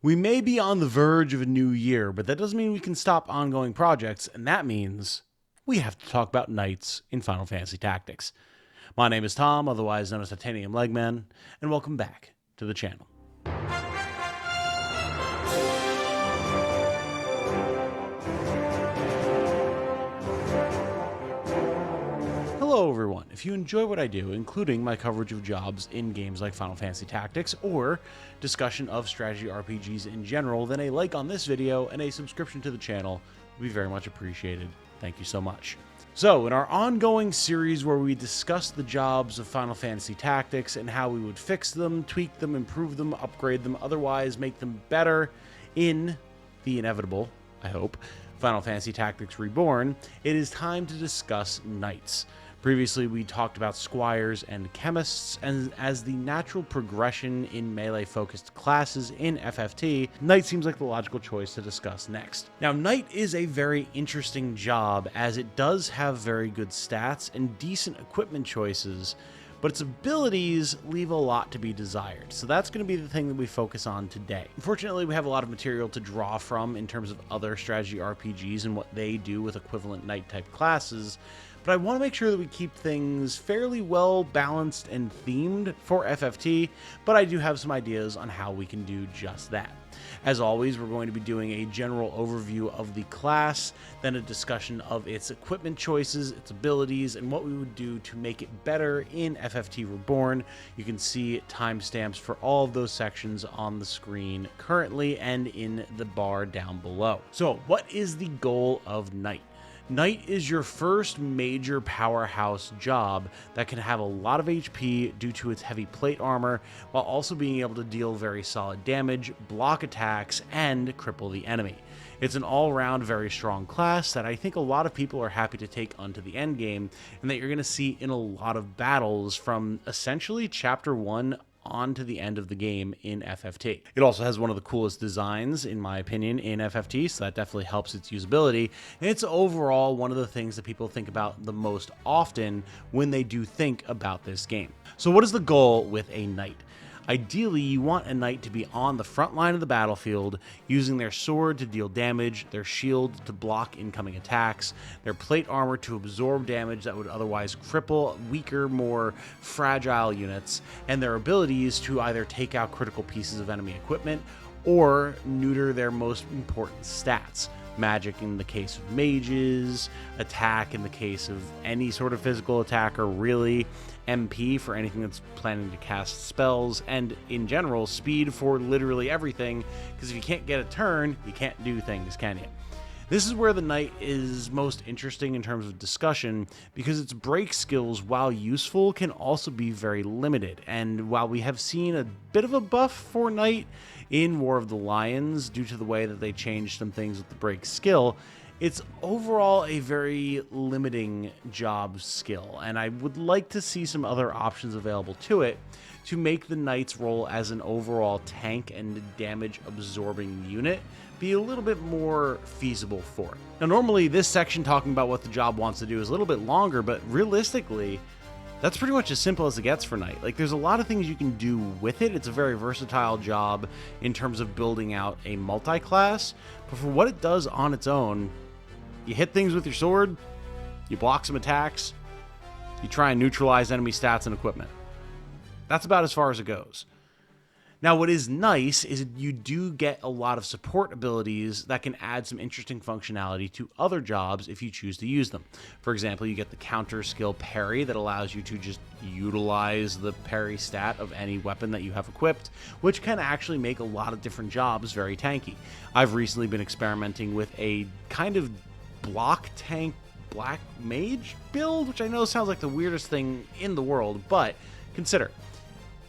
We may be on the verge of a new year, but that doesn't mean we can stop ongoing projects, and that means we have to talk about knights in Final Fantasy Tactics. My name is Tom, otherwise known as Titanium Legman, and welcome back to the channel. Hello everyone. If you enjoy what I do, including my coverage of jobs in games like Final Fantasy Tactics or discussion of strategy RPGs in general, then a like on this video and a subscription to the channel would be very much appreciated. Thank you so much. So, in our ongoing series where we discuss the jobs of Final Fantasy Tactics and how we would fix them, tweak them, improve them, upgrade them, otherwise make them better in the inevitable, I hope, Final Fantasy Tactics Reborn, it is time to discuss knights. Previously, we talked about squires and chemists, and as the natural progression in melee-focused classes in FFT, knight seems like the logical choice to discuss next. Now, knight is a very interesting job, as it does have very good stats and decent equipment choices, but its abilities leave a lot to be desired. So that's going to be the thing that we focus on today. Unfortunately, we have a lot of material to draw from in terms of other strategy RPGs and what they do with equivalent knight-type classes, but I want to make sure that we keep things fairly well balanced and themed for FFT, but I do have some ideas on how we can do just that. As always, we're going to be doing a general overview of the class, then a discussion of its equipment choices, its abilities, and what we would do to make it better in FFT Reborn. You can see timestamps for all of those sections on the screen currently and in the bar down below. So, what is the goal of Knight? Knight is your first major powerhouse job that can have a lot of HP due to its heavy plate armor, while also being able to deal very solid damage, block attacks, and cripple the enemy. It's an all-around very strong class that I think a lot of people are happy to take onto the endgame, and that you're going to see in a lot of battles from essentially Chapter 1 on to the end of the game in FFT. It also has one of the coolest designs, in my opinion, in FFT, so that definitely helps its usability. And it's overall one of the things that people think about the most often when they do think about this game. So what is the goal with a knight? Ideally, you want a knight to be on the front line of the battlefield, using their sword to deal damage, their shield to block incoming attacks, their plate armor to absorb damage that would otherwise cripple weaker, more fragile units, and their abilities to either take out critical pieces of enemy equipment or neuter their most important stats. Magic in the case of mages, attack in the case of any sort of physical attacker, really, MP for anything that's planning to cast spells, and in general, speed for literally everything, because if you can't get a turn, you can't do things, can you? This is where the knight is most interesting in terms of discussion, because its break skills, while useful, can also be very limited. And while we have seen a bit of a buff for knight in War of the Lions due to the way that they changed some things with the break skill, it's overall a very limiting job skill, and I would like to see some other options available to it to make the knight's role as an overall tank and damage absorbing unit be a little bit more feasible for it. Now, normally this section talking about what the job wants to do is a little bit longer, but realistically, that's pretty much as simple as it gets for Knight. Like, there's a lot of things you can do with it. It's a very versatile job in terms of building out a multi-class, but for what it does on its own, you hit things with your sword, you block some attacks, you try and neutralize enemy stats and equipment. That's about as far as it goes. Now, what is nice is you do get a lot of support abilities that can add some interesting functionality to other jobs if you choose to use them. For example, you get the counter skill parry that allows you to just utilize the parry stat of any weapon that you have equipped, which can actually make a lot of different jobs very tanky. I've recently been experimenting with a kind of block tank black mage build, which I know sounds like the weirdest thing in the world, but consider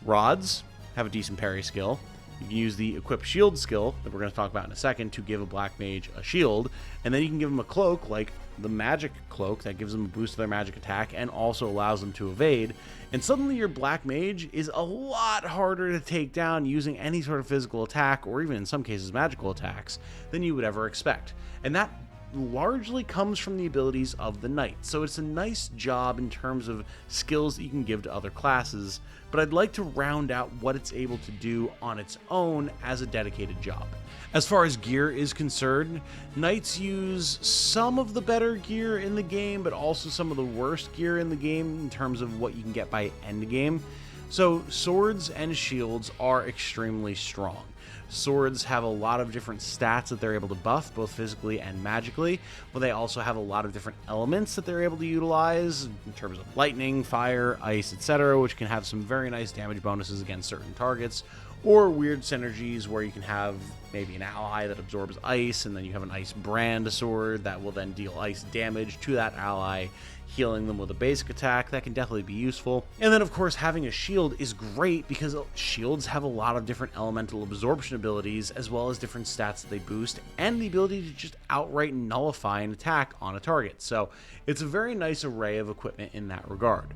rods have a decent parry skill. You can use the equip shield skill that we're going to talk about in a second to give a black mage a shield, and then you can give them a cloak like the magic cloak that gives them a boost to their magic attack and also allows them to evade, and suddenly your black mage is a lot harder to take down using any sort of physical attack or even in some cases magical attacks than you would ever expect. And that largely comes from the abilities of the knight. So it's a nice job in terms of skills that you can give to other classes, but I'd like to round out what it's able to do on its own as a dedicated job. As far as gear is concerned, knights use some of the better gear in the game, but also some of the worst gear in the game in terms of what you can get by end game. So swords and shields are extremely strong. Swords have a lot of different stats that they're able to buff, both physically and magically, but they also have a lot of different elements that they're able to utilize in terms of lightning, fire, ice, etc., which can have some very nice damage bonuses against certain targets, or weird synergies where you can have maybe an ally that absorbs ice, and then you have an ice brand sword that will then deal ice damage to that ally, healing them with a basic attack. That can definitely be useful. And then of course having a shield is great because shields have a lot of different elemental absorption abilities, as well as different stats that they boost, and the ability to just outright nullify an attack on a target. So it's a very nice array of equipment in that regard.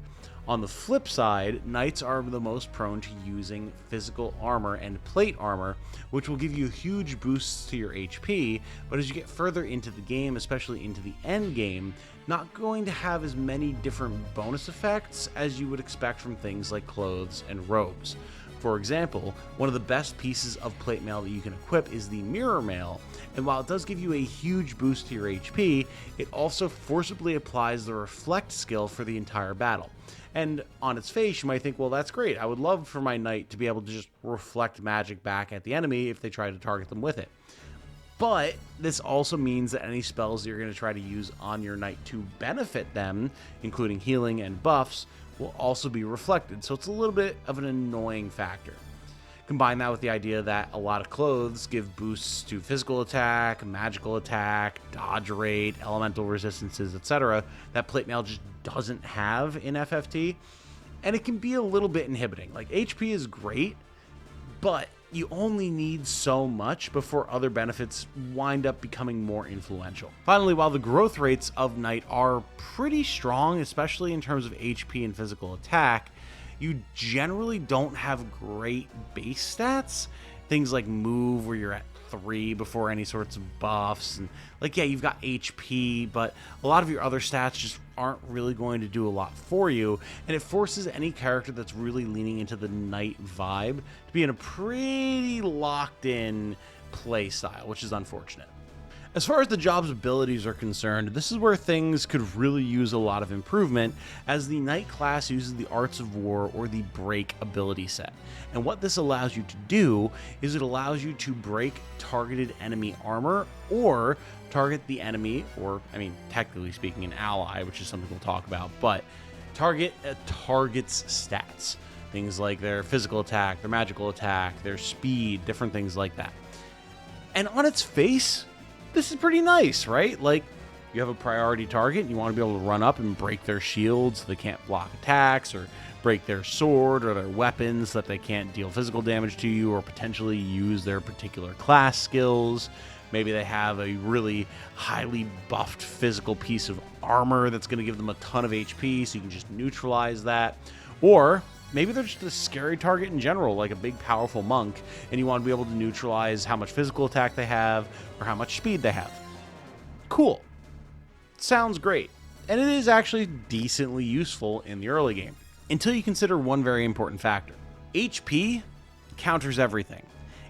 On the flip side, knights are the most prone to using physical armor and plate armor, which will give you huge boosts to your HP, but as you get further into the game, especially into the end game, not going to have as many different bonus effects as you would expect from things like clothes and robes. For example, one of the best pieces of plate mail that you can equip is the mirror mail, and while it does give you a huge boost to your HP, it also forcibly applies the reflect skill for the entire battle. And on its face, you might think, well, that's great. I would love for my knight to be able to just reflect magic back at the enemy if they try to target them with it. But this also means that any spells that you're going to try to use on your knight to benefit them, including healing and buffs, will also be reflected. So it's a little bit of an annoying factor. Combine that with the idea that a lot of clothes give boosts to physical attack, magical attack, dodge rate, elemental resistances, etc. that plate mail just doesn't have in FFT, and it can be a little bit inhibiting. Like, HP is great, but you only need so much before other benefits wind up becoming more influential. Finally, while the growth rates of Knight are pretty strong, especially in terms of HP and physical attack, you generally don't have great base stats. Things like move, where you're at 3 before any sorts of buffs, and like, yeah, you've got HP, but a lot of your other stats just aren't really going to do a lot for you, and it forces any character that's really leaning into the knight vibe to be in a pretty locked in play style, which is unfortunate. As far as the job's abilities are concerned, this is where things could really use a lot of improvement, as the Knight class uses the Arts of War, or the Break ability set. And what this allows you to do is it allows you to break targeted enemy armor, or target the enemy, or, I mean, technically speaking, an ally, which is something we'll talk about, but target a target's stats. Things like their physical attack, their magical attack, their speed, different things like that. And on its face, this is pretty nice, right? Like, you have a priority target, and you want to be able to run up and break their shields so they can't block attacks, or break their sword or their weapons so that they can't deal physical damage to you, or potentially use their particular class skills. Maybe they have a really highly buffed physical piece of armor that's going to give them a ton of HP, so you can just neutralize that. Or maybe they're just a scary target in general, like a big powerful monk, and you want to be able to neutralize how much physical attack they have or how much speed they have. Cool. Sounds great. And it is actually decently useful in the early game, until you consider one very important factor. HP counters everything.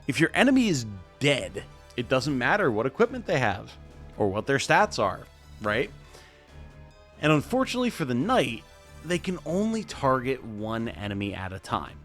If your enemy is dead, it doesn't matter what equipment they have or what their stats are, right? And unfortunately for the knight, they can only target one enemy at a time.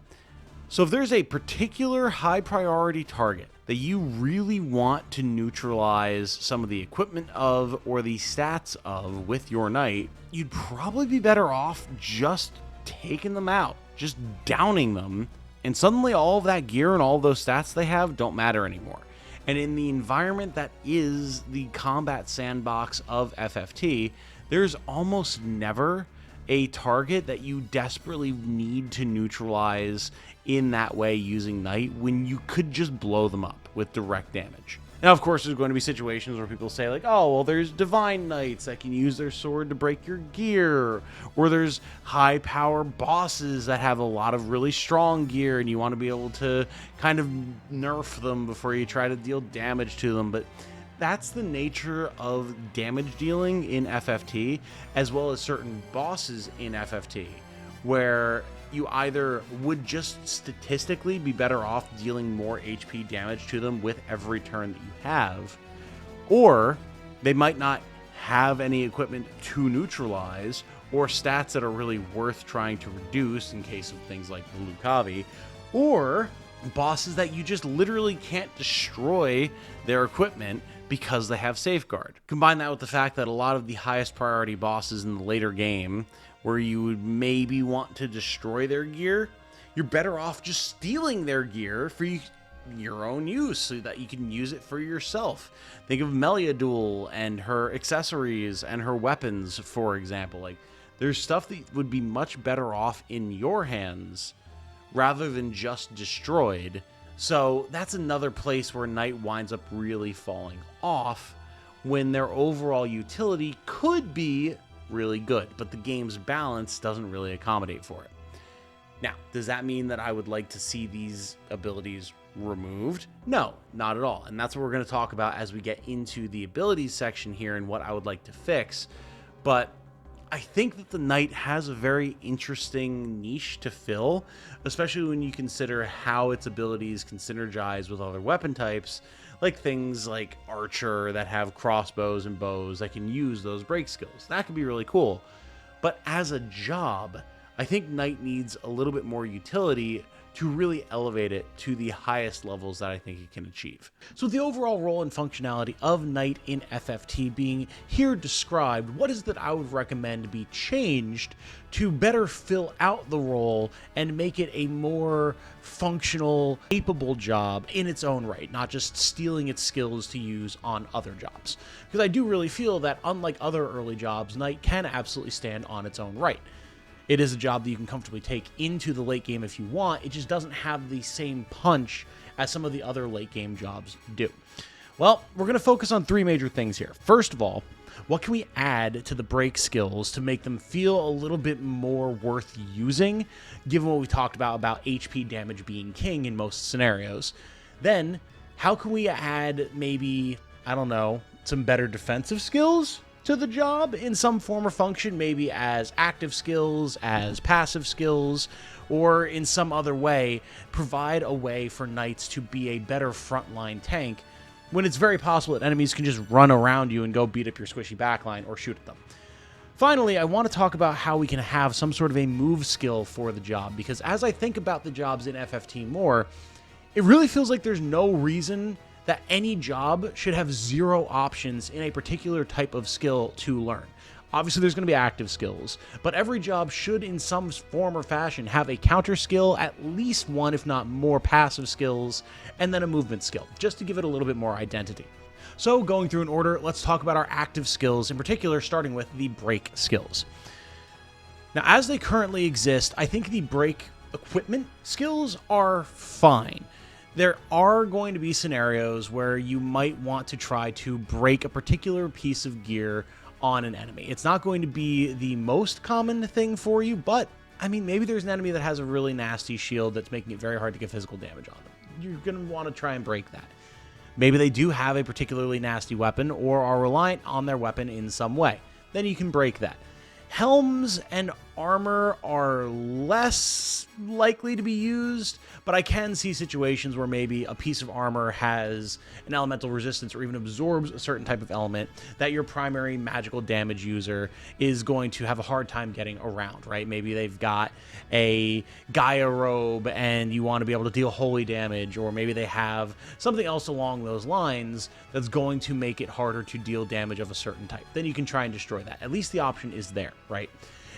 So if there's a particular high priority target that you really want to neutralize some of the equipment of, or the stats of, with your knight, you'd probably be better off just taking them out, just downing them, and suddenly all of that gear and all of those stats they have don't matter anymore. And in the environment that is the combat sandbox of FFT, there's almost never a target that you desperately need to neutralize in that way using Knight, when you could just blow them up with direct damage. Now, of course, there's going to be situations where people say, like, oh, well, there's Divine Knights that can use their sword to break your gear, or there's high power bosses that have a lot of really strong gear, and you want to be able to kind of nerf them before you try to deal damage to them. But that's the nature of damage dealing in FFT, as well as certain bosses in FFT, where you either would just statistically be better off dealing more HP damage to them with every turn that you have, or they might not have any equipment to neutralize, or stats that are really worth trying to reduce in case of things like the Lucavi, or bosses that you just literally can't destroy their equipment because they have Safeguard. Combine that with the fact that a lot of the highest priority bosses in the later game, where you would maybe want to destroy their gear, you're better off just stealing their gear for your own use so that you can use it for yourself. Think of Meliadul and her accessories and her weapons, for example. Like, there's stuff that would be much better off in your hands rather than just destroyed. So that's another place where Knight winds up really falling off, when their overall utility could be really good, but the game's balance doesn't really accommodate for it. Now, does that mean that I would like to see these abilities removed? No, not at all. And that's what we're going to talk about as we get into the abilities section here and what I would like to fix. But I think that the Knight has a very interesting niche to fill, especially when you consider how its abilities can synergize with other weapon types, like things like Archer that have crossbows and bows that can use those break skills. That could be really cool. But as a job, I think Knight needs a little bit more utility to really elevate it to the highest levels that I think it can achieve. So with the overall role and functionality of Knight in FFT being here described, what is that I would recommend be changed to better fill out the role and make it a more functional, capable job in its own right, not just stealing its skills to use on other jobs? Because I do really feel that, unlike other early jobs, Knight can absolutely stand on its own right. It is a job that you can comfortably take into the late game if you want. It just doesn't have the same punch as some of the other late game jobs do. Well, we're going to focus on three major things here. First of all, what can we add to the break skills to make them feel a little bit more worth using, given what we talked about HP damage being king in most scenarios? Then, how can we add maybe, I don't know, some better defensive skills to the job in some form or function, maybe as active skills, as passive skills, or in some other way, provide a way for Knights to be a better frontline tank when it's very possible that enemies can just run around you and go beat up your squishy backline or shoot at them. Finally, I want to talk about how we can have some sort of a move skill for the job, because as I think about the jobs in FFT more, it really feels like there's no reason that any job should have zero options in a particular type of skill to learn. Obviously, there's going to be active skills, but every job should in some form or fashion have a counter skill, at least one, if not more, passive skills, and then a movement skill, just to give it a little bit more identity. So going through in order, let's talk about our active skills, in particular starting with the break skills. Now, as they currently exist, I think the break equipment skills are fine. There are going to be scenarios where you might want to try to break a particular piece of gear on an enemy. It's not going to be the most common thing for you, but, I mean, maybe there's an enemy that has a really nasty shield that's making it very hard to get physical damage on them. You're going to want to try and break that. Maybe they do have a particularly nasty weapon or are reliant on their weapon in some way. Then you can break that. Helms and armor are less likely to be used, but I can see situations where maybe a piece of armor has an elemental resistance or even absorbs a certain type of element that your primary magical damage user is going to have a hard time getting around, right? Maybe they've got a Gaia robe and you want to be able to deal holy damage, or maybe they have something else along those lines that's going to make it harder to deal damage of a certain type. Then you can try and destroy that. At least the option is there, right?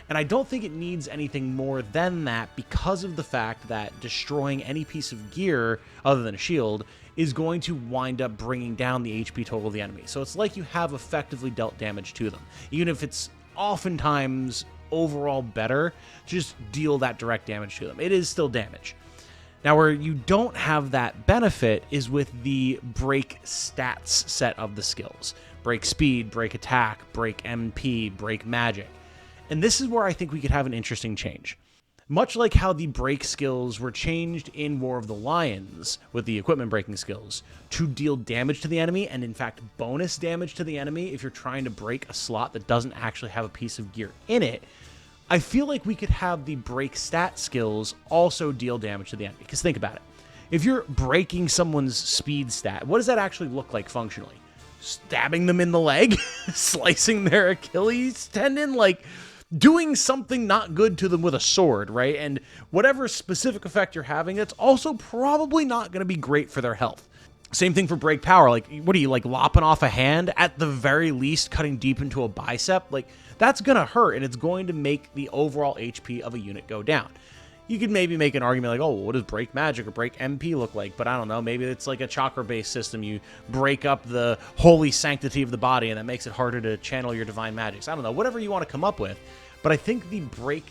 And I don't think it needs anything more than that, because of the fact that destroying any piece of gear other than a shield is going to wind up bringing down the HP total of the enemy. So it's like you have effectively dealt damage to them, even if it's oftentimes overall better to just deal that direct damage to them. It is still damage. Now, where you don't have that benefit is with the break stats set of the skills. Break speed, break attack, break MP, break magic. And this is where I think we could have an interesting change. Much like how the break skills were changed in War of the Lions with the equipment breaking skills to deal damage to the enemy, and in fact bonus damage to the enemy if you're trying to break a slot that doesn't actually have a piece of gear in it, I feel like we could have the break stat skills also deal damage to the enemy. Because think about it. If you're breaking someone's speed stat, what does that actually look like functionally? Stabbing them in the leg? Slicing their Achilles tendon? Like, doing something not good to them with a sword, right? And whatever specific effect you're having, it's also probably not going to be great for their health. Same thing for break power. Like, what are you, like, lopping off a hand? At the very least, cutting deep into a bicep? Like, that's going to hurt, and it's going to make the overall HP of a unit go down. You could maybe make an argument like, oh, what does break magic or break MP look like? But I don't know, maybe it's like a chakra-based system. You break up the holy sanctity of the body, and that makes it harder to channel your divine magics. I don't know, whatever you want to come up with. But I think the break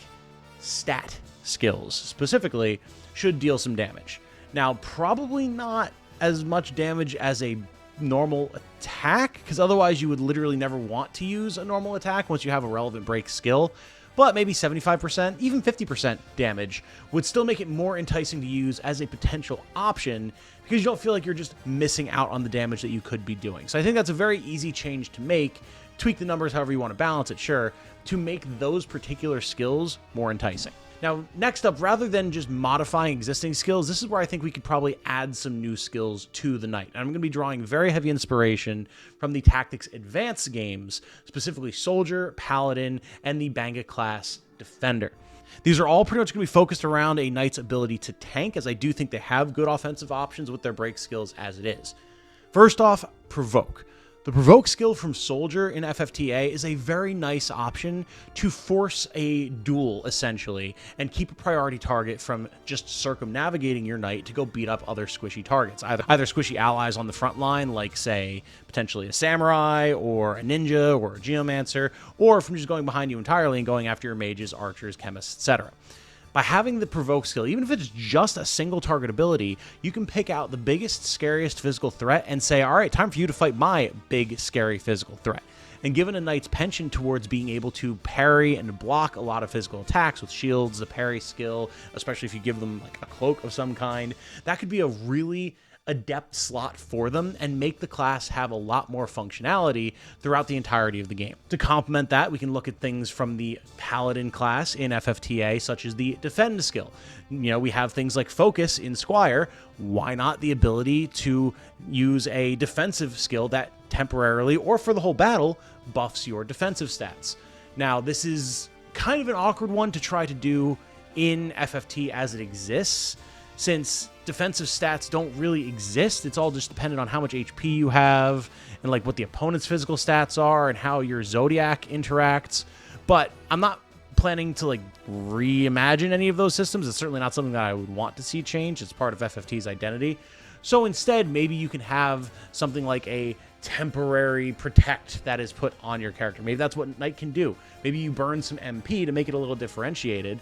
stat skills, specifically, should deal some damage. Now, probably not as much damage as a normal attack, because otherwise you would literally never want to use a normal attack once you have a relevant break skill. But maybe 75%, even 50% damage would still make it more enticing to use as a potential option because you don't feel like you're just missing out on the damage that you could be doing. So I think that's a very easy change to make. Tweak the numbers however you want to balance it, sure, to make those particular skills more enticing. Now, next up, rather than just modifying existing skills, this is where I think we could probably add some new skills to the Knight. And I'm going to be drawing very heavy inspiration from the Tactics Advance games, specifically Soldier, Paladin, and the Banga class Defender. These are all pretty much going to be focused around a Knight's ability to tank, as I do think they have good offensive options with their break skills as it is. First off, Provoke. The Provoke skill from Soldier in FFTA is a very nice option to force a duel, essentially, and keep a priority target from just circumnavigating your Knight to go beat up other squishy targets. Either squishy allies on the front line, like, say, potentially a Samurai, or a Ninja, or a Geomancer, or from just going behind you entirely and going after your mages, archers, chemists, etc. By having the Provoke skill, even if it's just a single target ability, you can pick out the biggest, scariest physical threat and say, all right, time for you to fight my big, scary physical threat. And given a Knight's penchant towards being able to parry and block a lot of physical attacks with shields, the parry skill, especially if you give them like a cloak of some kind, that could be a really adept slot for them and make the class have a lot more functionality throughout the entirety of the game. To complement that, we can look at things from the Paladin class in FFTA, such as the Defend skill. You know, we have things like Focus in Squire. Why not the ability to use a defensive skill that temporarily, or for the whole battle, buffs your defensive stats? Now, this is kind of an awkward one to try to do in FFT as it exists, since defensive stats don't really exist. It's all just dependent on how much HP you have and like what the opponent's physical stats are and how your Zodiac interacts. But I'm not planning to like reimagine any of those systems. It's certainly not something that I would want to see change. It's part of FFT's identity. So instead, maybe you can have something like a temporary protect that is put on your character. Maybe that's what Knight can do. Maybe you burn some MP to make it a little differentiated,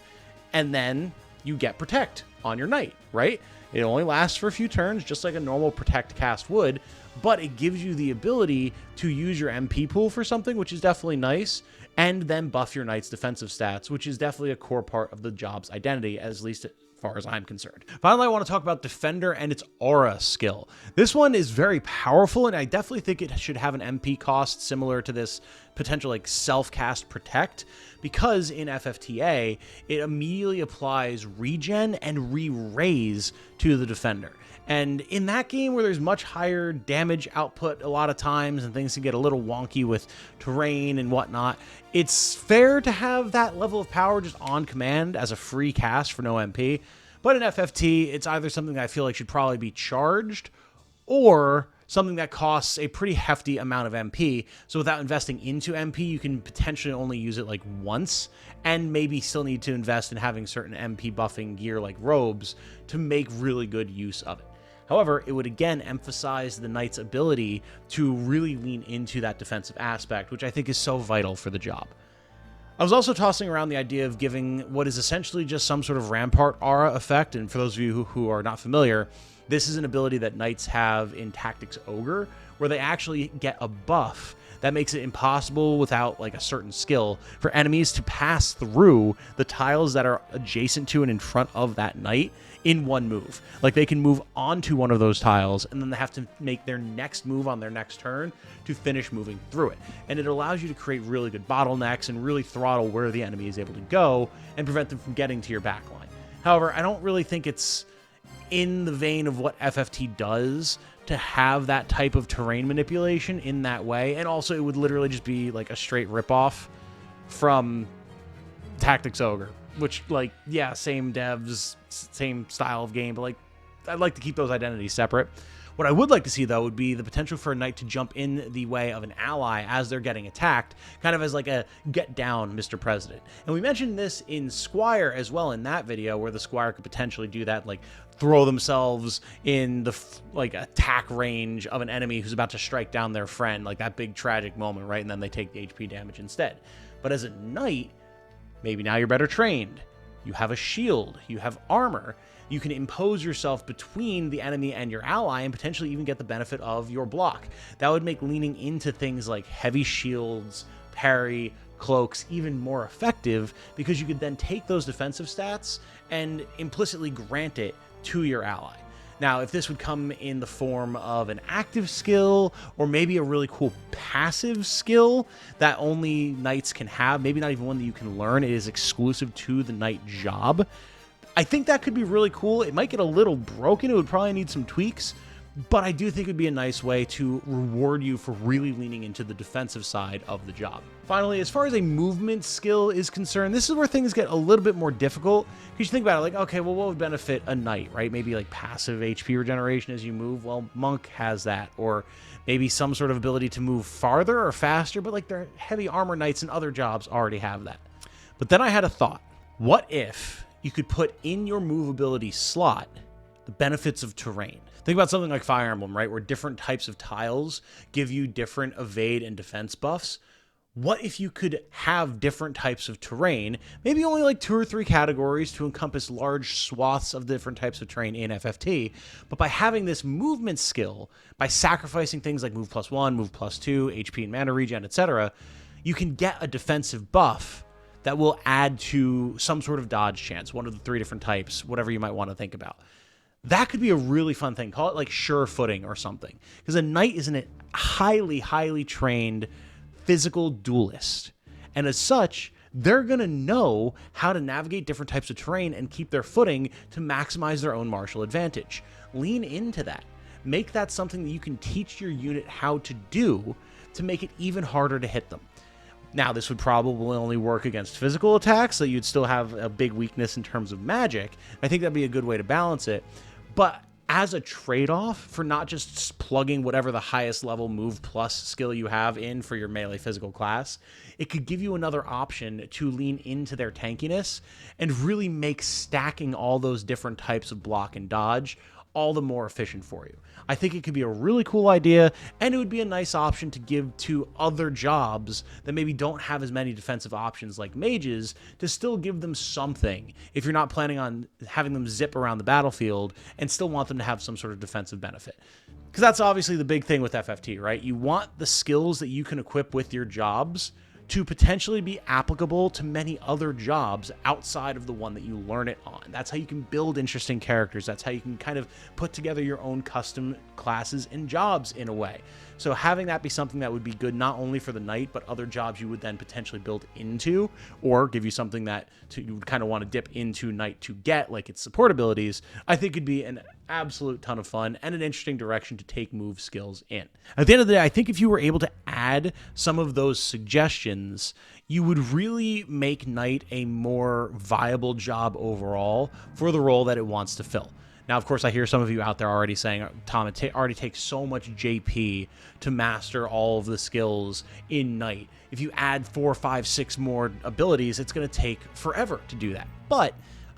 and then you get protect on your Knight, right? It only lasts for a few turns, just like a normal protect cast would, but it gives you the ability to use your MP pool for something, which is definitely nice, and then buff your Knight's defensive stats, which is definitely a core part of the job's identity, at least as far as I'm concerned. Finally, I want to talk about Defender and its Aura skill. This one is very powerful, and I definitely think it should have an MP cost similar to this potential like self-cast Protect, because in FFTA, it immediately applies regen and re-raise to the Defender. And in that game where there's much higher damage output a lot of times and things can get a little wonky with terrain and whatnot, it's fair to have that level of power just on command as a free cast for no MP. But in FFT, it's either something that I feel like should probably be charged or something that costs a pretty hefty amount of MP. So without investing into MP, you can potentially only use it like once and maybe still need to invest in having certain MP buffing gear like robes to make really good use of it. However, it would again emphasize the Knight's ability to really lean into that defensive aspect, which I think is so vital for the job. I was also tossing around the idea of giving what is essentially just some sort of Rampart aura effect, and for those of you who are not familiar, This is an ability that knights have in Tactics Ogre, where they actually get a buff that makes it impossible without like a certain skill for enemies to pass through the tiles that are adjacent to and in front of that knight in one move. Like they can move onto one of those tiles and then they have to make their next move on their next turn to finish moving through it. And it allows you to create really good bottlenecks and really throttle where the enemy is able to go and prevent them from getting to your backline. However, I don't really think it's in the vein of what FFT does to have that type of terrain manipulation in that way. And also it would literally just be like a straight ripoff from Tactics Ogre, which, like, yeah, same devs, same style of game, but like I'd like to keep those identities separate. What I would like to see, though, would be the potential for a knight to jump in the way of an ally as they're getting attacked, kind of as like a get down, Mr. President. And we mentioned this in Squire as well in that video, where the Squire could potentially do that, like throw themselves in the like attack range of an enemy who's about to strike down their friend, like that big tragic moment, right? And then they take the HP damage instead. But as a knight, maybe now you're better trained. You have a shield, you have armor. You can impose yourself between the enemy and your ally and potentially even get the benefit of your block. That would make leaning into things like heavy shields, parry, cloaks even more effective, because you could then take those defensive stats and implicitly grant it to your ally. Now, if this would come in the form of an active skill or maybe a really cool passive skill that only knights can have, maybe not even one that you can learn, it is exclusive to the knight job, I think that could be really cool. It might get a little broken. It would probably need some tweaks, but I do think it would be a nice way to reward you for really leaning into the defensive side of the job. Finally, as far as a movement skill is concerned, this is where things get a little bit more difficult, because you think about it like, okay, well, what would benefit a knight, right? Maybe like passive HP regeneration as you move. Well, Monk has that, or maybe some sort of ability to move farther or faster, but like their heavy armor knights and other jobs already have that. But then I had a thought. What if you could put in your movability slot the benefits of terrain? Think about something like Fire Emblem, right? Where different types of tiles give you different evade and defense buffs. What if you could have different types of terrain, maybe only like 2 or 3 categories to encompass large swaths of different types of terrain in FFT, but by having this movement skill, by sacrificing things like move +1, move +2, HP and mana regen, etc., you can get a defensive buff that will add to some sort of dodge chance, one of the 3 different types, whatever you might want to think about. That could be a really fun thing. Call it like sure footing or something. Because a knight is a highly, highly trained physical duelist. And as such, they're going to know how to navigate different types of terrain and keep their footing to maximize their own martial advantage. Lean into that. Make that something that you can teach your unit how to do to make it even harder to hit them. Now, this would probably only work against physical attacks, so you'd still have a big weakness in terms of magic. I think that'd be a good way to balance it. But as a trade-off for not just plugging whatever the highest level move plus skill you have in for your melee physical class, it could give you another option to lean into their tankiness and really make stacking all those different types of block and dodge all the more efficient for you. I think it could be a really cool idea, and it would be a nice option to give to other jobs that maybe don't have as many defensive options like mages, to still give them something if you're not planning on having them zip around the battlefield and still want them to have some sort of defensive benefit. Because that's obviously the big thing with FFT, right? You want the skills that you can equip with your jobs to potentially be applicable to many other jobs outside of the one that you learn it on. That's how you can build interesting characters. That's how you can kind of put together your own custom classes and jobs in a way. So having that be something that would be good not only for the knight, but other jobs you would then potentially build into, or give you something that you would kind of want to dip into knight to get, like its support abilities, I think could be an absolute ton of fun and an interesting direction to take move skills in. At the end of the day, I think if you were able to add some of those suggestions, you would really make knight a more viable job overall for the role that it wants to fill. Now, of course, I hear some of you out there already saying, Tom, it already takes so much JP to master all of the skills in Knight. If you add 4, 5, 6 more abilities, it's going to take forever to do that. But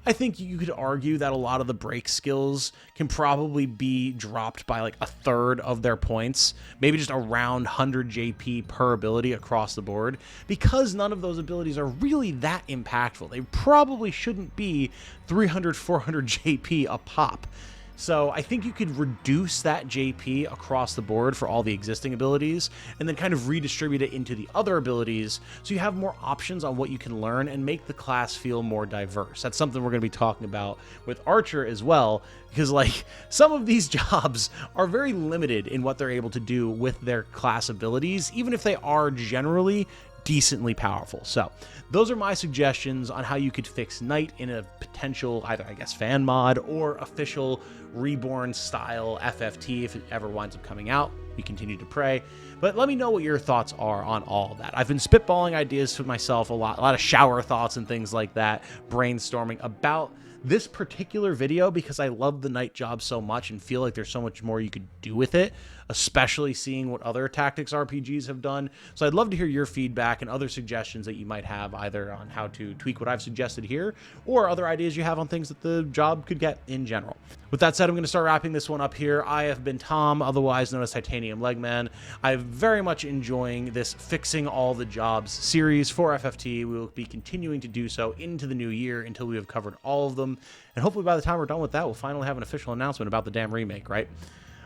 I think you could argue that a lot of the break skills can probably be dropped by like a third of their points, maybe just around 100 JP per ability across the board, because none of those abilities are really that impactful. They probably shouldn't be 300, 400 JP a pop. So I think you could reduce that JP across the board for all the existing abilities and then kind of redistribute it into the other abilities so you have more options on what you can learn and make the class feel more diverse. That's something we're going to be talking about with Archer as well, because like some of these jobs are very limited in what they're able to do with their class abilities, even if they are generally decently powerful. So those are my suggestions on how you could fix Knight in a potential either, I guess, fan mod or official Reborn style FFT if it ever winds up coming out. We continue to pray. But let me know what your thoughts are on all of that. I've been spitballing ideas for myself a lot of shower thoughts and things like that, brainstorming about this particular video because I love the Knight job so much and feel like there's so much more you could do with it, especially seeing what other tactics RPGs have done. So I'd love to hear your feedback and other suggestions that you might have either on how to tweak what I've suggested here or other ideas you have on things that the job could get in general. With that said, I'm going to start wrapping this one up here. I have been Tom, otherwise known as Titanium Legman. I'm very much enjoying this Fixing All the Jobs series for FFT. We will be continuing to do so into the new year until we have covered all of them. And hopefully by the time we're done with that, we'll finally have an official announcement about the damn remake, right?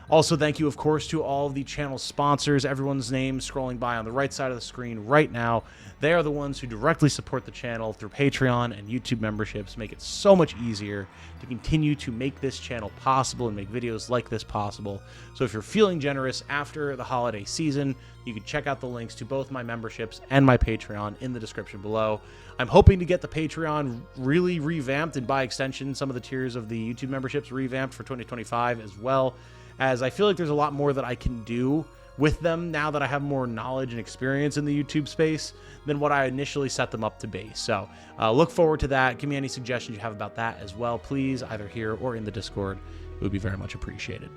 Also, thank you, of course, to all of the channel sponsors, everyone's name scrolling by on the right side of the screen right now. They are the ones who directly support the channel through Patreon and YouTube memberships, make it so much easier to continue to make this channel possible and make videos like this possible. So if you're feeling generous after the holiday season, you can check out the links to both my memberships and my Patreon in the description below. I'm hoping to get the Patreon really revamped, and by extension, some of the tiers of the YouTube memberships revamped for 2025 as well, as I feel like there's a lot more that I can do with them now that I have more knowledge and experience in the YouTube space than what I initially set them up to be. So look forward to that. Give me any suggestions you have about that as well, please, either here or in the Discord. It would be very much appreciated.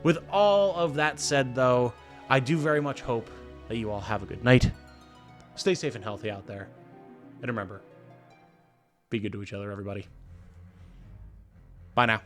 With all of that said, though, I do very much hope that you all have a good night. Stay safe and healthy out there. And remember, be good to each other, everybody. Bye now.